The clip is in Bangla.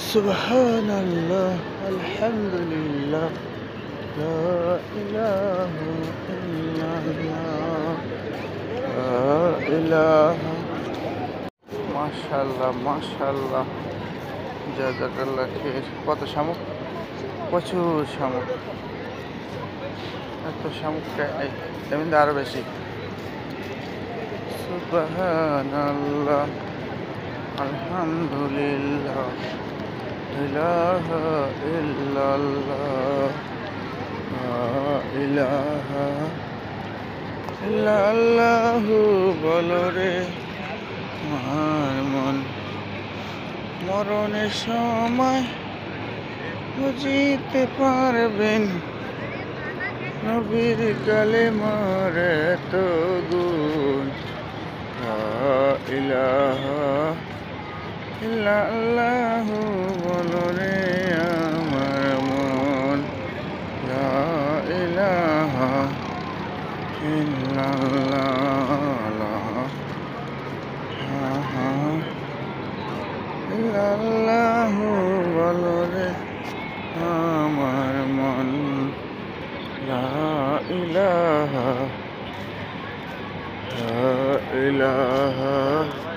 সুবহানাল্লাহ, আলহামদুলিল্লাহ, লা ইলাহা ইল্লাল্লাহ, লা ইলাহা। মাশাআল্লাহ, মাশাআল্লাহ, জাযাকাল্লাহ খের। কত শামুক, প্রচুর শামুক। এত শামুক এমনি আরো বেশি। সুবহানাল্লাহ, আলহামদুলিল্লাহ, ইলাহা ইল্লাল্লাহ, লা ইলাহা ইল্লাল্লাহু। বলো রে আমার মন, মরণের সময় বুঝিতে পারবেন নবীর কালেমার এত গুণ। লা ইলাহা ইল্লাল্লাহু। বলো রে আমার মন, লা ইলাহা ইল্লাল্লাহ, ইল্লাল্লাহু। বলো রে আমার মন, লা ইলাহা ইল্লাল্লাহ।